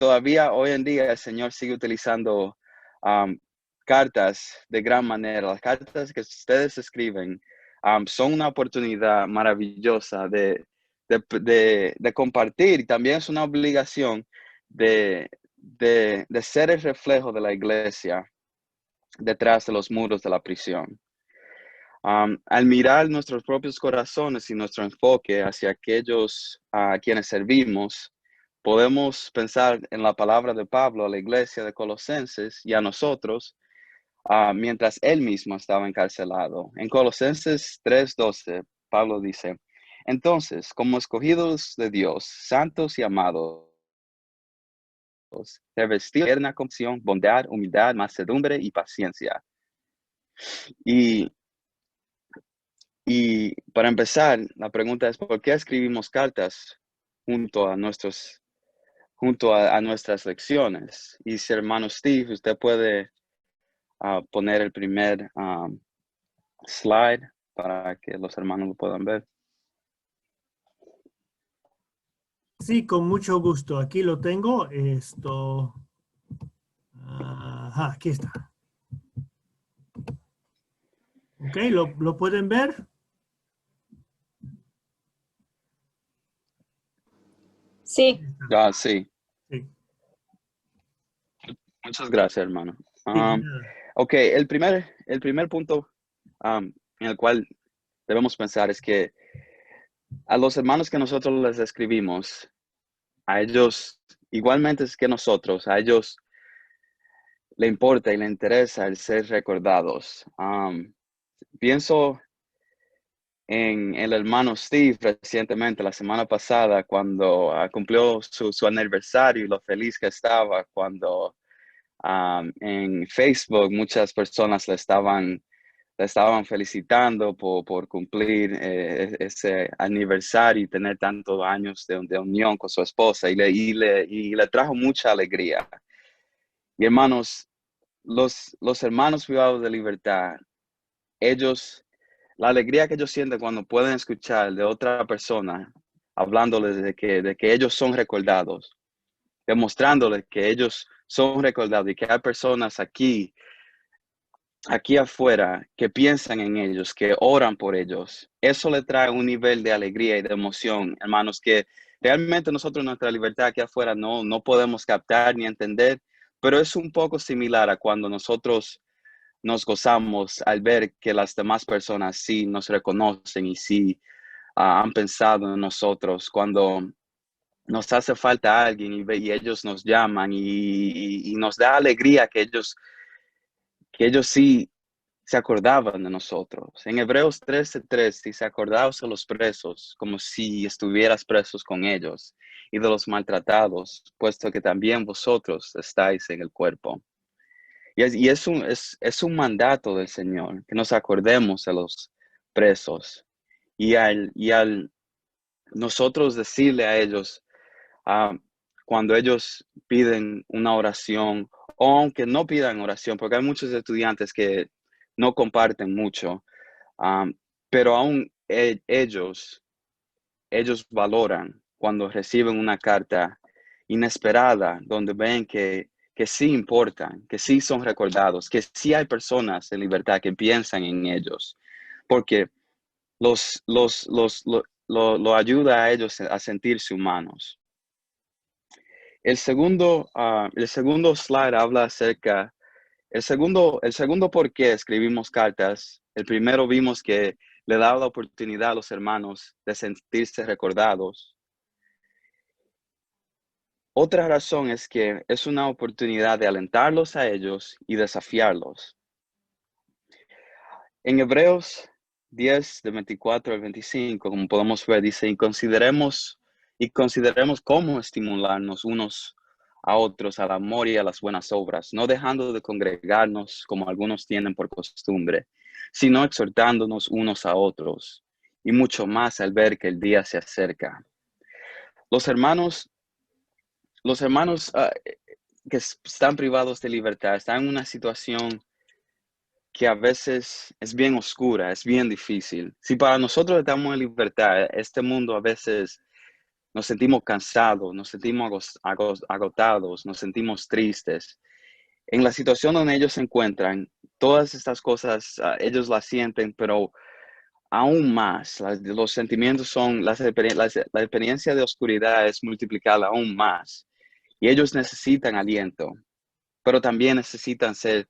todavía hoy en día el Señor sigue utilizando cartas de gran manera. Las cartas que ustedes escriben son una oportunidad maravillosa de compartir, y también es una obligación de ser el reflejo de la iglesia detrás de los muros de la prisión. Al mirar nuestros propios corazones y nuestro enfoque hacia aquellos a quienes servimos, podemos pensar en la palabra de Pablo a la iglesia de Colosenses y a nosotros mientras él mismo estaba encarcelado. En Colosenses 3:12, Pablo dice: entonces, como escogidos de Dios, santos y amados, revestir tierna compasión, bondad, humildad, mansedumbre y paciencia. Y para empezar, la pregunta es: ¿por qué escribimos cartas junto a nuestras lecciones? Y si hermano Steve, usted puede poner el primer slide para que los hermanos lo puedan ver. Sí, con mucho gusto. Aquí lo tengo. Ajá, aquí está. Ok, ¿lo pueden ver? Sí. Sí. Sí. Muchas gracias, hermano. Sí, Ok, el primer punto en el cual debemos pensar es que a los hermanos que nosotros les escribimos, a ellos, igualmente es que nosotros, a ellos le importa y le interesa el ser recordados. Pienso en el hermano Steve recientemente, la semana pasada, cuando cumplió su aniversario y lo feliz que estaba, cuando en Facebook muchas personas le estaban felicitando por cumplir ese aniversario y tener tantos años de unión con su esposa, y le trajo mucha alegría. Y hermanos, los hermanos privados de libertad, la alegría que ellos sienten cuando pueden escuchar de otra persona hablándoles de que ellos son recordados, demostrándoles que ellos son recordados y que hay personas aquí afuera que piensan en ellos, que oran por ellos. Eso le trae un nivel de alegría y de emoción, hermanos, que realmente nosotros nuestra libertad aquí afuera no podemos captar ni entender, pero es un poco similar a cuando nosotros nos gozamos al ver que las demás personas sí nos reconocen y sí han pensado en nosotros, cuando nos hace falta alguien y ellos nos llaman y nos da alegría que ellos sí se acordaban de nosotros. En Hebreos 13:3 dice: acordaos de los presos como si estuvieras presos con ellos, y de los maltratados, puesto que también vosotros estáis en el cuerpo. Y es un mandato del Señor, que nos acordemos de los presos. Y al nosotros decirle a ellos, cuando ellos piden una oración, o aunque no pidan oración, porque hay muchos estudiantes que no comparten mucho, pero aún ellos valoran cuando reciben una carta inesperada, donde ven que sí importan, que sí son recordados, que sí hay personas en libertad que piensan en ellos, porque lo ayuda a ellos a sentirse humanos. El segundo slide habla acerca, el segundo por qué escribimos cartas. El primero vimos que le da la oportunidad a los hermanos de sentirse recordados. Otra razón es que es una oportunidad de alentarlos a ellos y desafiarlos. En Hebreos 10, de 24 al 25, como podemos ver, dice: y consideremos cómo estimularnos unos a otros al amor y a las buenas obras, no dejando de congregarnos como algunos tienen por costumbre, sino exhortándonos unos a otros, y mucho más al ver que el día se acerca. Los hermanos que están privados de libertad están en una situación que a veces es bien oscura, es bien difícil. Si para nosotros estamos en libertad, este mundo a veces nos sentimos cansados, nos sentimos agotados, nos sentimos tristes. En la situación donde ellos se encuentran, todas estas cosas ellos las sienten, pero aún más, los sentimientos son, la experiencia de oscuridad es multiplicada aún más. Y ellos necesitan aliento, pero también necesitan ser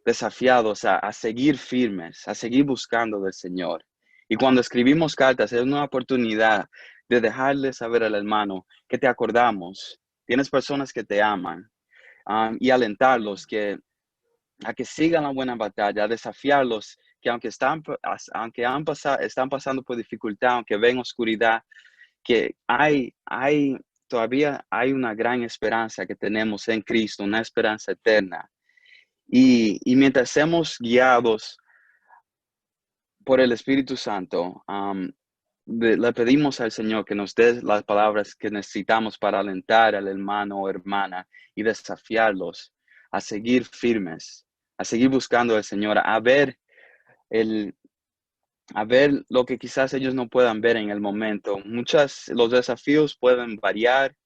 desafiados a seguir firmes, a seguir buscando del Señor. Y cuando escribimos cartas, es una oportunidad de dejarle saber al hermano que te acordamos, tienes personas que te aman, y alentarlos a que sigan la buena batalla, a desafiarlos que están pasando por dificultad, aunque ven oscuridad, que todavía hay una gran esperanza que tenemos en Cristo, una esperanza eterna. Y mientras seamos guiados por el Espíritu Santo, le pedimos al Señor que nos dé las palabras que necesitamos para alentar al hermano o hermana y desafiarlos a seguir firmes, a seguir buscando al Señor, a ver lo que quizás ellos no puedan ver en el momento. Los desafíos pueden variar,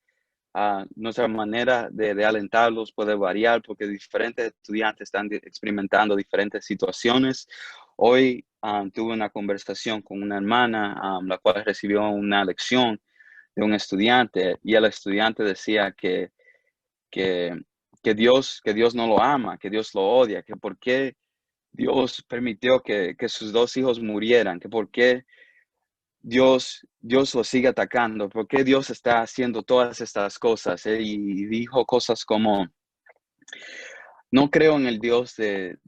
nuestra manera de alentarlos puede variar porque diferentes estudiantes están experimentando diferentes situaciones. Hoy tuve una conversación con una hermana, la cual recibió una lección de un estudiante y el estudiante decía que, que Dios no lo ama, que Dios lo odia, que por qué Dios permitió que sus dos hijos murieran, que por qué Dios lo sigue atacando, por qué Dios está haciendo todas estas cosas. Y dijo cosas como, no creo en el Dios del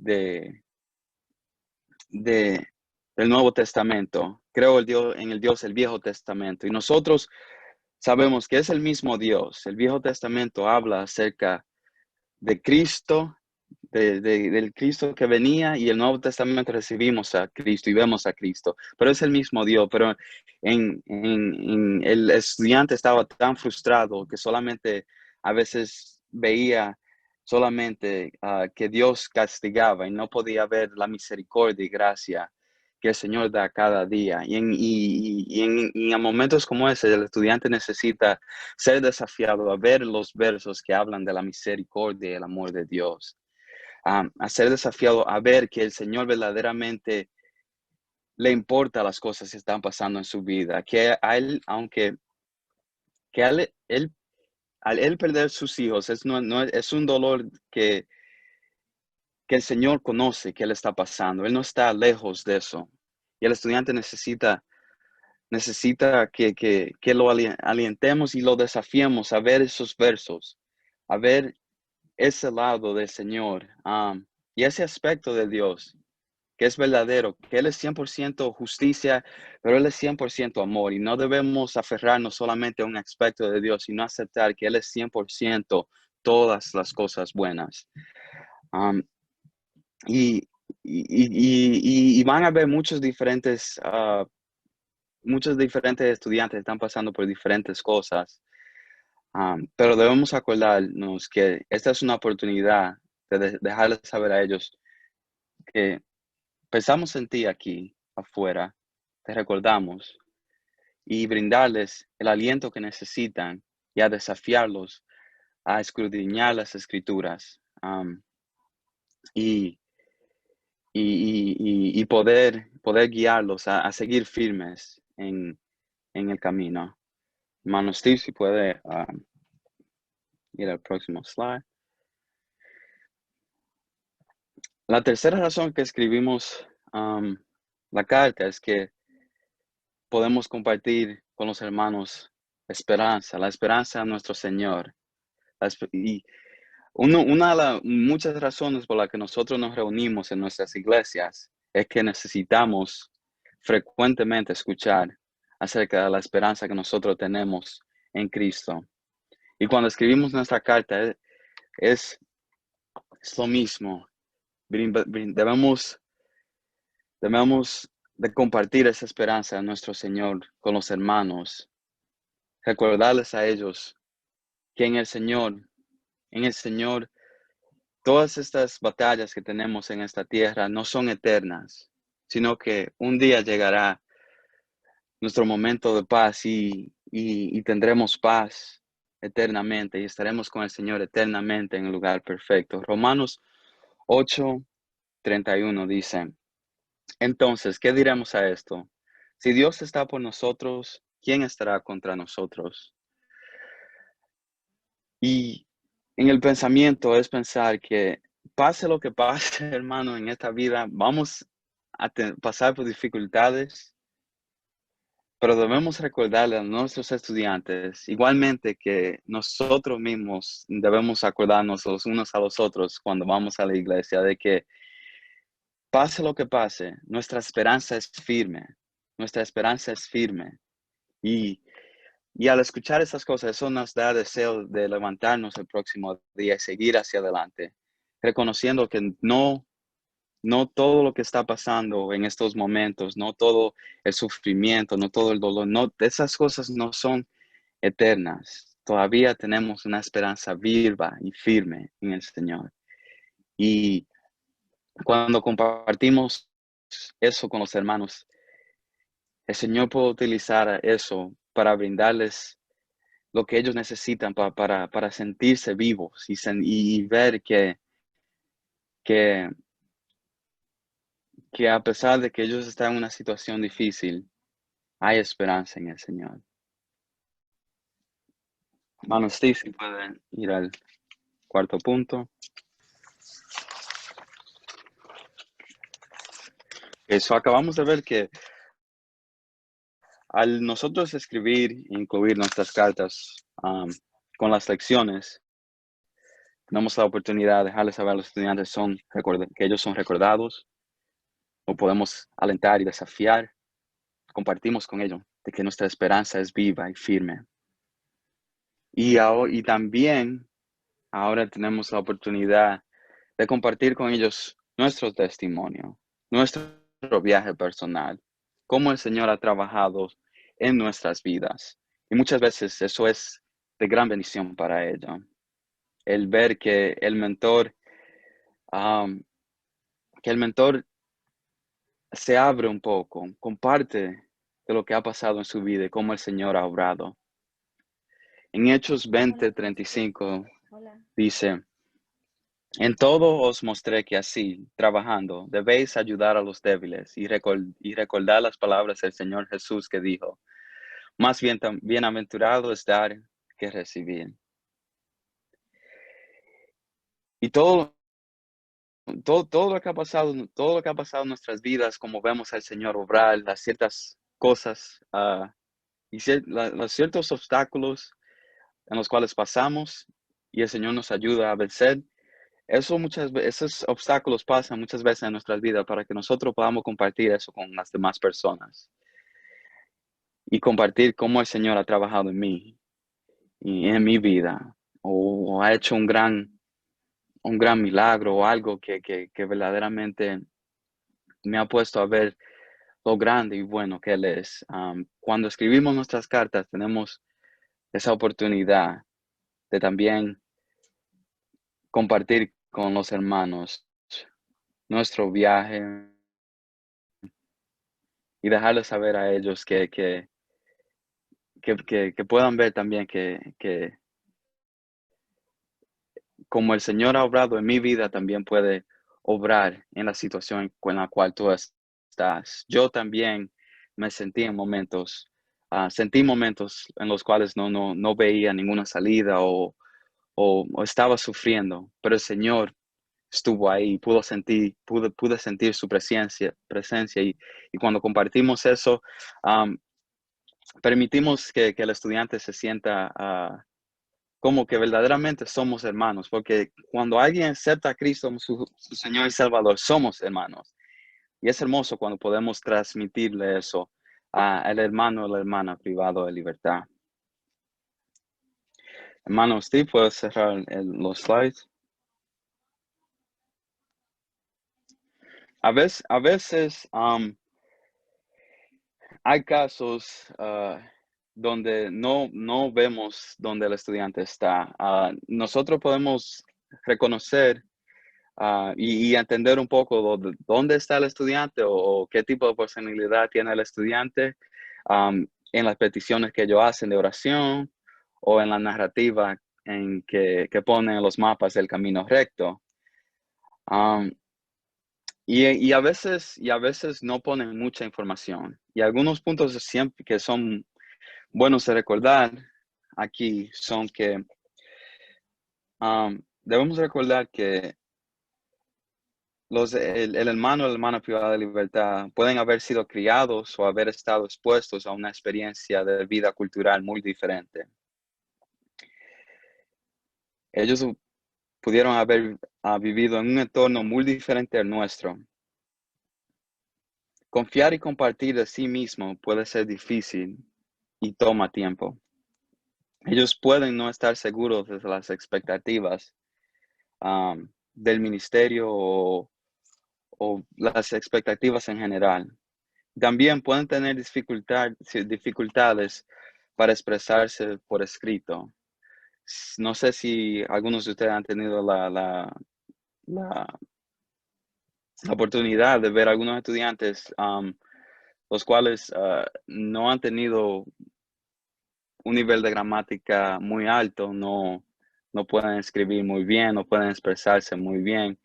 Nuevo Testamento, creo en el Dios del Viejo Testamento. Y nosotros sabemos que es el mismo Dios. El Viejo Testamento habla acerca de Cristo, del Cristo que venía, y el Nuevo Testamento recibimos a Cristo y vemos a Cristo, pero es el mismo Dios. Pero el estudiante estaba tan frustrado que solamente a veces veía solamente que Dios castigaba y no podía ver la misericordia y gracia que el Señor da cada día. Y en momentos como ese, el estudiante necesita ser desafiado a ver los versos que hablan de la misericordia y el amor de Dios. A ser desafiado a ver que el Señor verdaderamente le importa las cosas que están pasando en su vida, que a él, aunque que al él perder sus hijos, es un dolor que el Señor conoce que él está pasando. Él no está lejos de eso. Y el estudiante necesita que lo alientemos y lo desafiemos a ver esos versos, a ver ese lado del Señor, y ese aspecto de Dios, que es verdadero, que Él es 100% justicia, pero Él es 100% amor. Y no debemos aferrarnos solamente a un aspecto de Dios, sino aceptar que Él es 100% todas las cosas buenas. Um, y, y van a haber muchos diferentes estudiantes que están pasando por diferentes cosas. Pero debemos acordarnos que esta es una oportunidad de dejarles saber a ellos que pensamos en ti aquí afuera, te recordamos, y brindarles el aliento que necesitan y a desafiarlos a escudriñar las escrituras, y, y poder guiarlos a seguir firmes en el camino. Hermano Steve, si puede ir al próximo slide. La tercera razón que escribimos la carta es que podemos compartir con los hermanos esperanza, la esperanza de nuestro Señor. Y una de las muchas razones por las que nosotros nos reunimos en nuestras iglesias es que necesitamos frecuentemente escuchar acerca de la esperanza que nosotros tenemos en Cristo. Y cuando escribimos nuestra carta es lo mismo. Debemos de compartir esa esperanza de nuestro Señor con los hermanos. Recordarles a ellos que en el Señor, todas estas batallas que tenemos en esta tierra no son eternas, sino que un día llegará nuestro momento de paz y y tendremos paz eternamente y estaremos con el Señor eternamente en el lugar perfecto. Romanos 8:31 dice, entonces, ¿qué diremos a esto? Si Dios está por nosotros, ¿quién estará contra nosotros? Y en el pensamiento es pensar que pase lo que pase, hermano, en esta vida, vamos a pasar por dificultades, pero debemos recordarle a nuestros estudiantes, igualmente que nosotros mismos debemos acordarnos los unos a los otros cuando vamos a la iglesia, de que pase lo que pase, nuestra esperanza es firme, nuestra esperanza es firme. Y Y al escuchar esas cosas, eso nos da deseo de levantarnos el próximo día y seguir hacia adelante, reconociendo que no todo lo que está pasando en estos momentos, no todo el sufrimiento, no todo el dolor, no, esas cosas no son eternas. Todavía tenemos una esperanza viva y firme en el Señor. Y cuando compartimos eso con los hermanos, el Señor puede utilizar eso para brindarles lo que ellos necesitan para sentirse vivos y ver que, que a pesar de que ellos están en una situación difícil, hay esperanza en el Señor. Hermano Steve, si pueden ir al cuarto punto. Eso acabamos de ver que al nosotros escribir e incluir nuestras cartas con las lecciones, tenemos la oportunidad de dejarles saber a los estudiantes que ellos son recordados, o podemos alentar y desafiar. Compartimos con ellos de que nuestra esperanza es viva y firme. Y también ahora tenemos la oportunidad de compartir con ellos nuestro testimonio, nuestro viaje personal, cómo el Señor ha trabajado en nuestras vidas. Y muchas veces eso es de gran bendición para ellos. El ver que el mentor se abre un poco, comparte de lo que ha pasado en su vida y cómo el Señor ha obrado. En Hechos 20:35 dice, en todo os mostré que así, trabajando, debéis ayudar a los débiles y recordar las palabras del Señor Jesús que dijo, más bien bienaventurado es dar que recibir. Y todo lo que ha pasado, todo lo que ha pasado en nuestras vidas, como vemos al Señor obrar, las ciertas cosas y los ciertos obstáculos en los cuales pasamos y el Señor nos ayuda a vencer. Esos obstáculos pasan muchas veces en nuestras vidas para que nosotros podamos compartir eso con las demás personas y compartir cómo el Señor ha trabajado en mí y en mi vida o ha hecho un gran milagro o algo que verdaderamente me ha puesto a ver lo grande y bueno que Él es. Cuando escribimos nuestras cartas tenemos esa oportunidad de también compartir con los hermanos nuestro viaje y dejarles saber a ellos que puedan ver también que como el Señor ha obrado en mi vida, también puede obrar en la situación en la cual tú estás. Yo también me sentí momentos en los cuales no veía ninguna salida o estaba sufriendo, pero el Señor estuvo ahí, pude sentir su presencia y cuando compartimos eso, permitimos que el estudiante se sienta como que verdaderamente somos hermanos, porque cuando alguien acepta a Cristo como su Señor y Salvador, somos hermanos. Y es hermoso cuando podemos transmitirle eso al hermano o la hermana privado de libertad. Hermano Steve, ¿puedes cerrar los slides? A veces hay casos donde no vemos dónde el estudiante está. Nosotros podemos reconocer y entender un poco dónde está el estudiante o qué tipo de personalidad tiene el estudiante en las peticiones que ellos hacen de oración o en la narrativa en que ponen en los mapas del camino recto. Y a veces no ponen mucha información. Y algunos puntos siempre que son buenos de recordar aquí son que debemos recordar que el hermano o la hermana privada de libertad pueden haber sido criados o haber estado expuestos a una experiencia de vida cultural muy diferente. Ellos pudieron haber vivido en un entorno muy diferente al nuestro. Confiar y compartir de sí mismo puede ser difícil y toma tiempo. Ellos pueden no estar seguros de las expectativas del ministerio o las expectativas en general. También pueden tener dificultades para expresarse por escrito. No sé si algunos de ustedes han tenido la oportunidad de ver algunos estudiantes los cuales no han tenido un nivel de gramática muy alto, no pueden escribir muy bien, no pueden expresarse muy bien.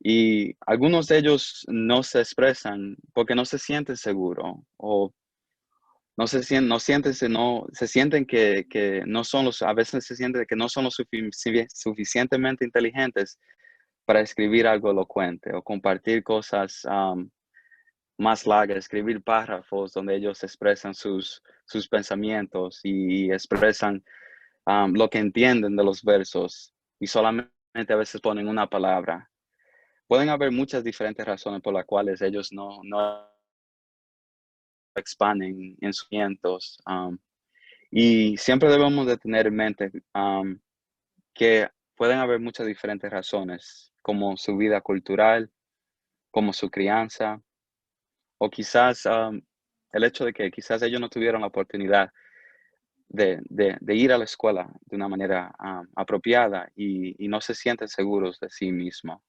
Y algunos de ellos no se expresan porque no se sienten seguros o se sienten que no son a veces se sienten que no son lo suficientemente inteligentes para escribir algo elocuente o compartir cosas más largas, escribir párrafos donde ellos expresan sus pensamientos y expresan lo que entienden de los versos y solamente a veces ponen una palabra. Pueden haber muchas diferentes razones por las cuales ellos no expanden en sus sentimientos. Y siempre debemos de tener en mente que pueden haber muchas diferentes razones, como su vida cultural, como su crianza, o quizás el hecho de que quizás ellos no tuvieron la oportunidad de ir a la escuela de una manera apropiada y no se sienten seguros de sí mismos.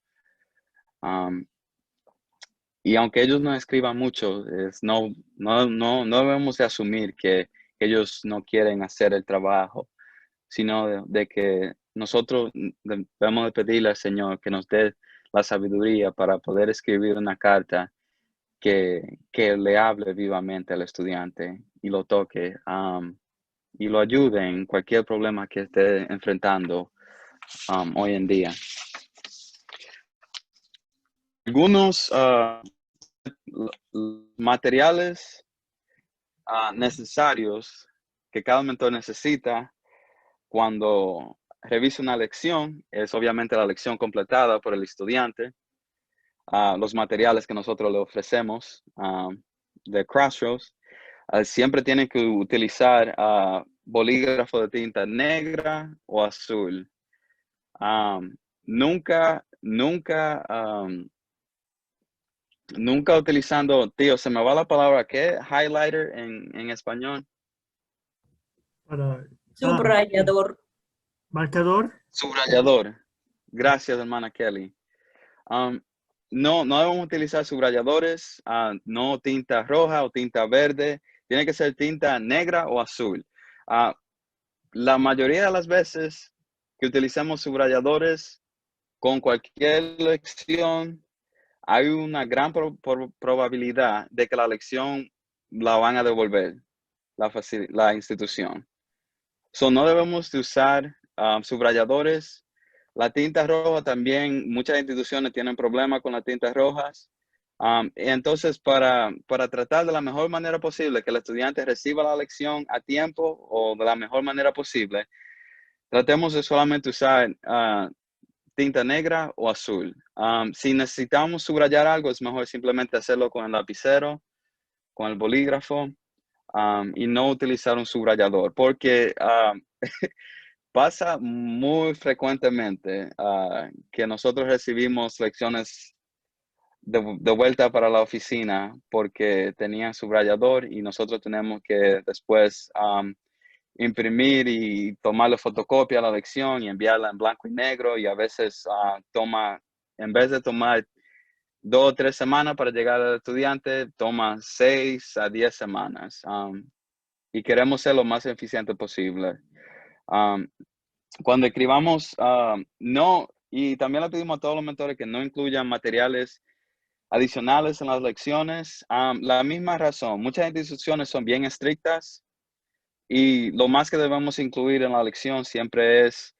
Y aunque ellos no escriban mucho, no debemos de asumir que ellos no quieren hacer el trabajo, sino de que nosotros debemos de pedirle al Señor que nos dé la sabiduría para poder escribir una carta que le hable vivamente al estudiante y lo toque y lo ayude en cualquier problema que esté enfrentando hoy en día. Algunos materiales necesarios que cada mentor necesita cuando revisa una lección es obviamente la lección completada por el estudiante, los materiales que nosotros le ofrecemos de Crossroads. Siempre tienen que utilizar bolígrafo de tinta negra o azul. Nunca utilizando, tío, se me va la palabra, ¿qué? Highlighter en español. Subrayador. Marcador. Subrayador. Gracias, hermana Kelly. No debemos utilizar subrayadores, no tinta roja o tinta verde. Tiene que ser tinta negra o azul. La mayoría de las veces que utilizamos subrayadores con cualquier lección, hay una gran probabilidad de que la lección la van a devolver la institución. No debemos de usar subrayadores. La tinta roja también, muchas instituciones tienen problemas con las tintas rojas. Entonces, para tratar de la mejor manera posible que el estudiante reciba la lección a tiempo o de la mejor manera posible, tratemos de solamente usar tinta negra o azul. Si necesitamos subrayar algo, es mejor simplemente hacerlo con el lapicero, con el bolígrafo, y no utilizar un subrayador, porque pasa muy frecuentemente que nosotros recibimos lecciones de vuelta para la oficina porque tenían subrayador y nosotros tenemos que después imprimir y tomarle fotocopia a la lección y enviarla en blanco y negro, y a veces en vez de tomar 2 o 3 semanas para llegar al estudiante, toma 6 a 10 semanas. y queremos ser lo más eficiente posible. Um, Cuando escribamos, no, y también le pedimos a todos los mentores que no incluyan materiales adicionales en las lecciones. La misma razón, muchas instituciones son bien estrictas y lo más que debemos incluir en la lección siempre es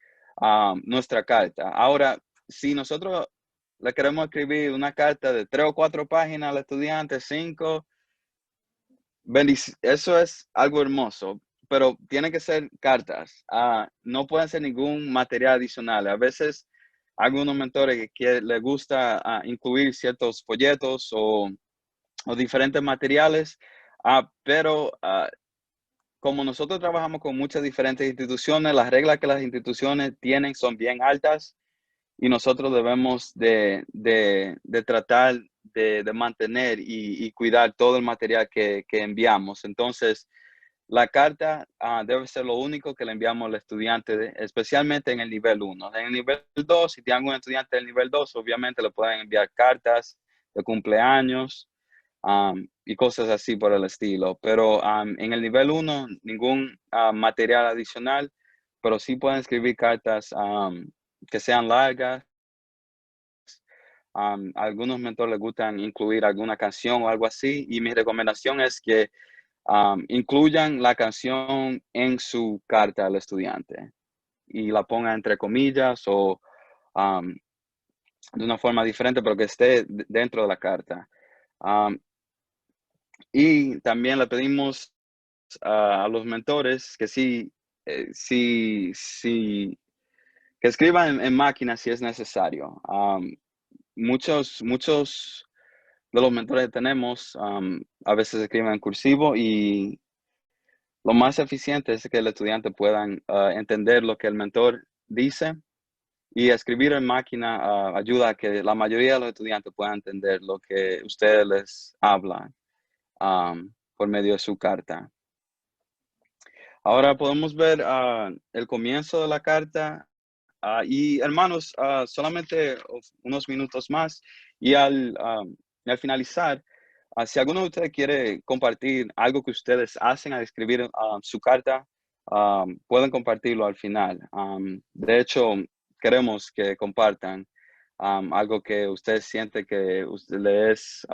nuestra carta. Ahora, si nosotros le queremos escribir una carta de 3 o 4 páginas al estudiante, 5, eso es algo hermoso, pero tiene que ser cartas. No pueden ser ningún material adicional. A veces algunos mentores que les gusta incluir ciertos folletos o diferentes materiales, pero como nosotros trabajamos con muchas diferentes instituciones, las reglas que las instituciones tienen son bien altas y nosotros debemos de tratar de mantener y cuidar todo el material que enviamos. Entonces, la carta debe ser lo único que le enviamos al estudiante, especialmente en el nivel 1. En el nivel 2, si tienen un estudiante del nivel 2, obviamente le pueden enviar cartas de cumpleaños y cosas así por el estilo. Pero en el nivel 1, ningún material adicional, pero sí pueden escribir cartas que sean largas. A algunos mentores les gustan incluir alguna canción o algo así, y mi recomendación es que incluyan la canción en su carta al estudiante y la pongan entre comillas o de una forma diferente, pero que esté dentro de la carta. Y también le pedimos a los mentores que que escriban en máquina si es necesario. Muchos de los mentores que tenemos a veces escriben en cursivo y lo más eficiente es que el estudiante pueda entender lo que el mentor dice y escribir en máquina ayuda a que la mayoría de los estudiantes puedan entender lo que ustedes les hablan por medio de su carta. Ahora podemos ver el comienzo de la carta y hermanos, solamente unos minutos más y al finalizar, si alguno de ustedes quiere compartir algo que ustedes hacen al escribir su carta, pueden compartirlo al final. De hecho, queremos que compartan algo que ustedes sienten que les es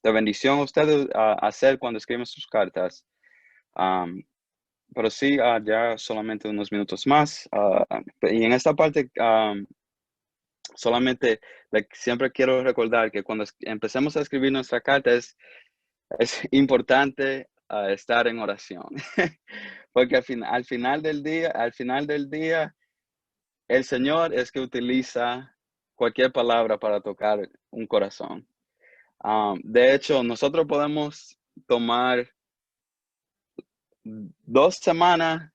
de bendición a ustedes hacer cuando escriben sus cartas. Um, pero sí, ya solamente unos minutos más. Y en esta parte, solamente siempre quiero recordar que cuando empecemos a escribir nuestra carta es importante estar en oración. Porque al final del día, el Señor es que utiliza cualquier palabra para tocar un corazón. De hecho, nosotros podemos tomar 2 semanas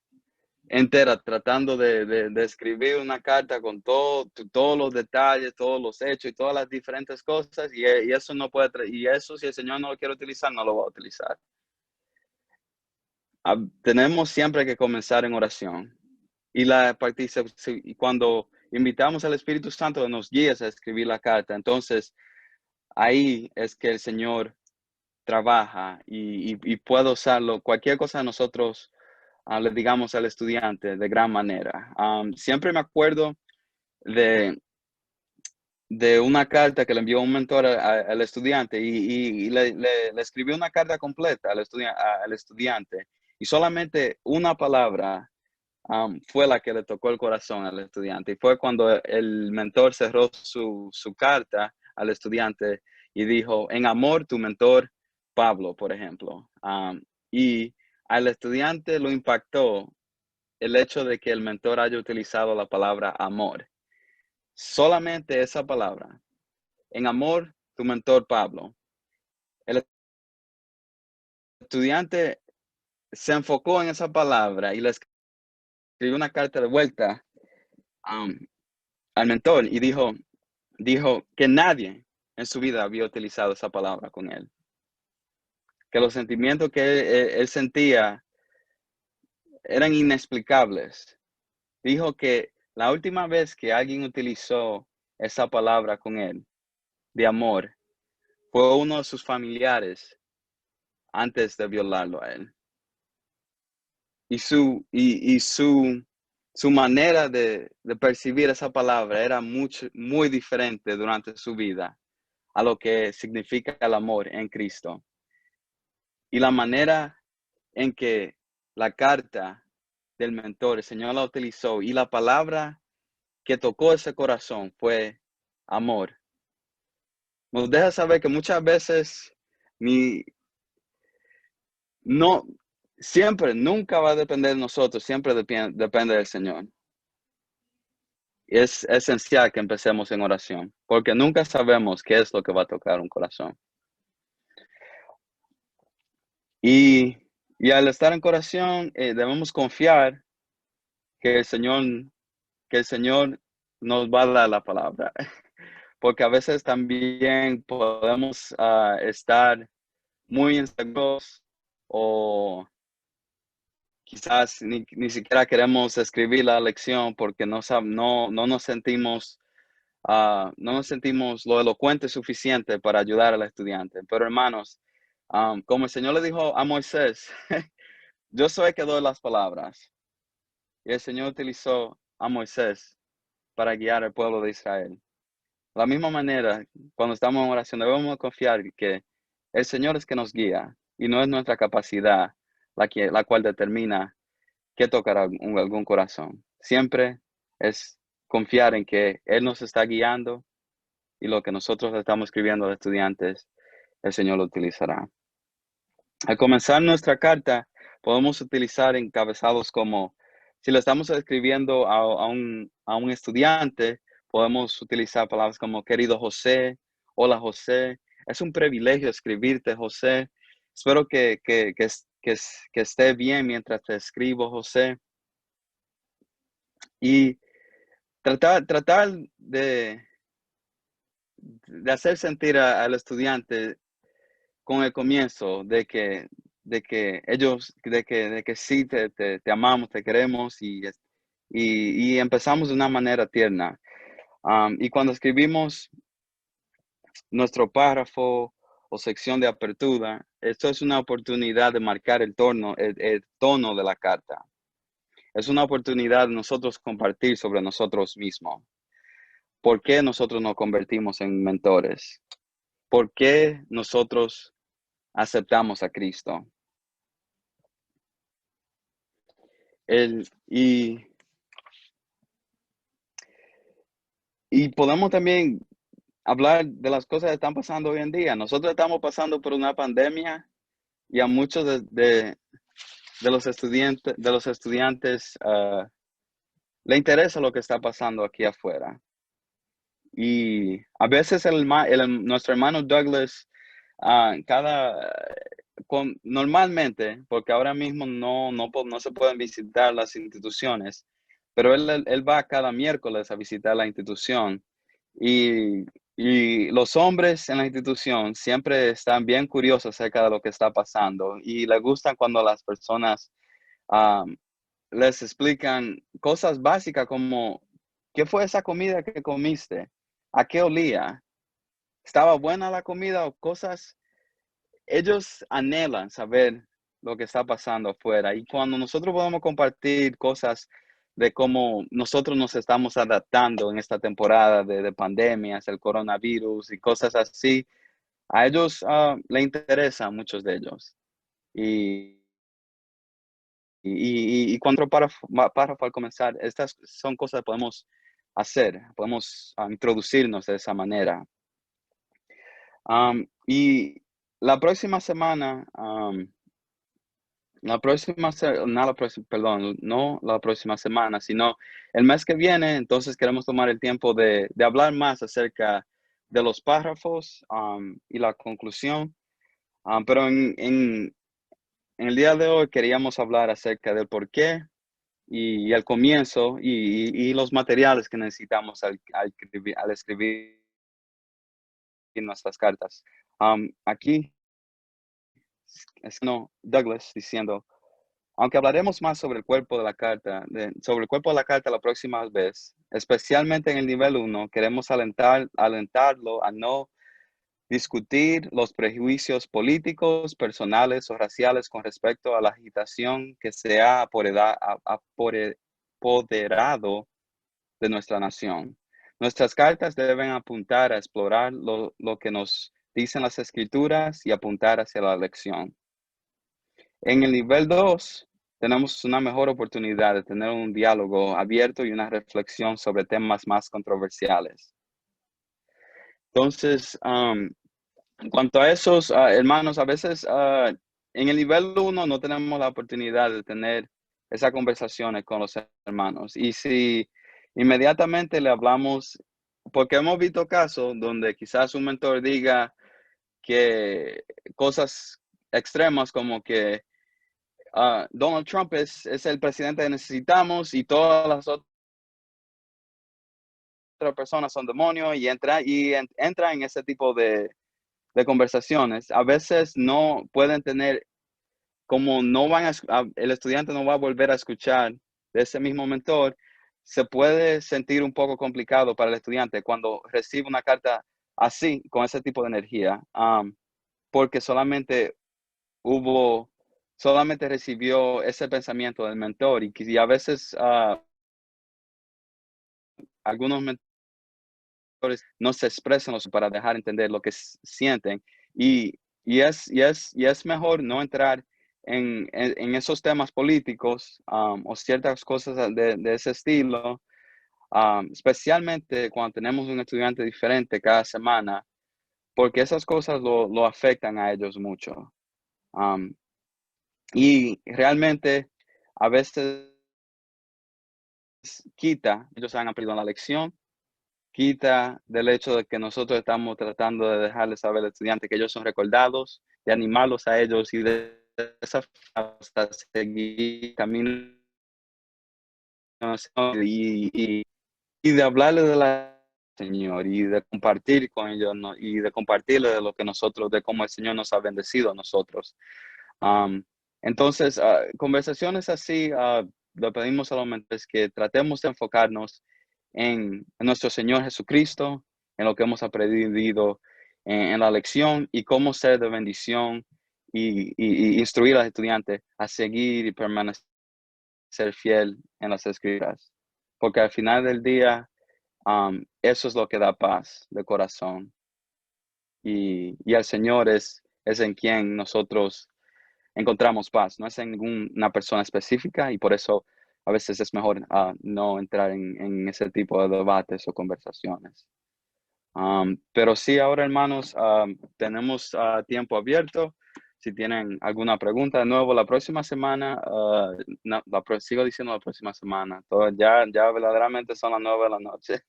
entera tratando de escribir una carta con todos los detalles, todos los hechos y todas las diferentes cosas y eso no puede, y eso si el Señor no lo quiere utilizar, no lo va a utilizar. Tenemos siempre que comenzar en oración y cuando invitamos al Espíritu Santo que nos guíe a escribir la carta, entonces ahí es que el Señor trabaja y puede usarlo, cualquier cosa de nosotros le digamos al estudiante de gran manera. Siempre me acuerdo de, de una carta que le envió un mentor al estudiante y le escribió una carta completa al estudiante y solamente una palabra fue la que le tocó el corazón al estudiante y fue cuando el mentor cerró su carta al estudiante y dijo, en amor, tu mentor Pablo, por ejemplo. Y al estudiante lo impactó el hecho de que el mentor haya utilizado la palabra amor. Solamente esa palabra. En amor, tu mentor Pablo. El estudiante se enfocó en esa palabra y le escribió una carta de vuelta al mentor y dijo que nadie en su vida había utilizado esa palabra con él. Que los sentimientos que él sentía eran inexplicables. Dijo que la última vez que alguien utilizó esa palabra con él, de amor, fue uno de sus familiares antes de violarlo a él. su manera de percibir esa palabra era muy diferente durante su vida a lo que significa el amor en Cristo. Y la manera en que la carta del mentor, el Señor la utilizó y la palabra que tocó ese corazón fue amor. Nos deja saber que muchas veces no, siempre, nunca va a depender de nosotros, siempre depende del Señor. Es esencial que empecemos en oración, porque nunca sabemos qué es lo que va a tocar un corazón. Y al estar en oración, debemos confiar que el Señor nos va a dar la palabra, porque a veces también podemos estar muy inseguros o quizás ni siquiera queremos escribir la lección porque no nos sentimos lo elocuente suficiente para ayudar al estudiante. Pero hermanos, como el Señor le dijo a Moisés, yo soy el que doy las palabras. Y el Señor utilizó a Moisés para guiar al pueblo de Israel. De la misma manera, cuando estamos en oración, debemos confiar que el Señor es que nos guía y no es nuestra capacidad la cual determina qué tocará algún corazón. Siempre es confiar en que Él nos está guiando y lo que nosotros estamos escribiendo a los estudiantes, el Señor lo utilizará. Al comenzar nuestra carta, podemos utilizar encabezados como, si le estamos escribiendo a un estudiante, podemos utilizar palabras como querido José, hola José, es un privilegio escribirte José, espero que esté bien mientras te escribo José. Y tratar de hacer sentir al estudiante con el comienzo de que sí te amamos, te queremos y empezamos de una manera tierna. Y cuando escribimos nuestro párrafo o sección de apertura, esto es una oportunidad de marcar el tono de la carta. Es una oportunidad de nosotros compartir sobre nosotros mismos. ¿Por qué nosotros nos convertimos en mentores? ¿Por qué nosotros aceptamos a Cristo? Y podemos también hablar de las cosas que están pasando hoy en día. Nosotros estamos pasando por una pandemia y a muchos de los estudiantes le interesa lo que está pasando aquí afuera. Y a veces nuestro hermano Douglas, normalmente, porque ahora mismo no se pueden visitar las instituciones, pero él va cada miércoles a visitar la institución. Y, y los hombres en la institución siempre están bien curiosos acerca de lo que está pasando y les gusta cuando las personas les explican cosas básicas como, ¿qué fue esa comida que comiste? ¿A qué olía? ¿Estaba buena la comida o cosas? Ellos anhelan saber lo que está pasando afuera. Y cuando nosotros podemos compartir cosas de cómo nosotros nos estamos adaptando en esta temporada de pandemias, el coronavirus y cosas así, a ellos les interesan muchos de ellos. Y cuando párrafo al comenzar, estas son cosas que podemos hacer, podemos introducirnos de esa manera. Y la próxima semana, no la próxima semana, sino el mes que viene, entonces queremos tomar el tiempo de hablar más acerca de los párrafos y la conclusión. Pero en el día de hoy queríamos hablar acerca del por qué y el comienzo y los materiales que necesitamos al escribir nuestras cartas. Aquí Douglas diciendo, aunque hablaremos más sobre el cuerpo de la carta, la próxima vez, especialmente en el nivel 1, queremos alentarlo a no discutir los prejuicios políticos, personales o raciales con respecto a la agitación que se ha apoderado de nuestra nación. Nuestras cartas deben apuntar a explorar lo que nos dicen las escrituras y apuntar hacia la elección. En el nivel 2, tenemos una mejor oportunidad de tener un diálogo abierto y una reflexión sobre temas más controversiales. Entonces, en cuanto a esos, hermanos, a veces en el nivel 1 no tenemos la oportunidad de tener esas conversaciones con los hermanos. Y si inmediatamente le hablamos, porque hemos visto casos donde quizás un mentor diga que cosas extremas como que Donald Trump es el presidente que necesitamos y todas las otras personas son demonios y entra en ese tipo de conversaciones. A veces no pueden tener, como no van el estudiante no va a volver a escuchar de ese mismo mentor, se puede sentir un poco complicado para el estudiante cuando recibe una carta así, con ese tipo de energía, porque solamente recibió ese pensamiento del mentor y a veces algunos mentores no se expresan para dejar entender lo que sienten y es mejor no entrar en esos temas políticos o ciertas cosas de ese estilo, especialmente cuando tenemos un estudiante diferente cada semana, porque esas cosas lo afectan a ellos mucho. Y realmente a veces ellos han aprendido la lección, quita del hecho de que nosotros estamos tratando de dejarles saber al estudiante que ellos son recordados, de animarlos a ellos y de esa hasta seguir camino y de hablarle de la Señor y de compartir con ellos, ¿no? Y de compartirle de lo que nosotros, de cómo el Señor nos ha bendecido a nosotros. Entonces, conversaciones así, le pedimos a los mentores que tratemos de enfocarnos en nuestro Señor Jesucristo, en lo que hemos aprendido en la lección y cómo ser de bendición y instruir a los estudiantes a seguir y permanecer fiel en las Escrituras. Porque al final del día, eso es lo que da paz de corazón. Y el Señor es en quien nosotros encontramos paz, no es en ninguna persona específica y por eso a veces es mejor no entrar en ese tipo de debates o conversaciones. Pero sí, ahora hermanos, tenemos tiempo abierto. Si tienen alguna pregunta, de nuevo, la próxima semana, sigo diciendo la próxima semana, ya verdaderamente son las 9 de la noche.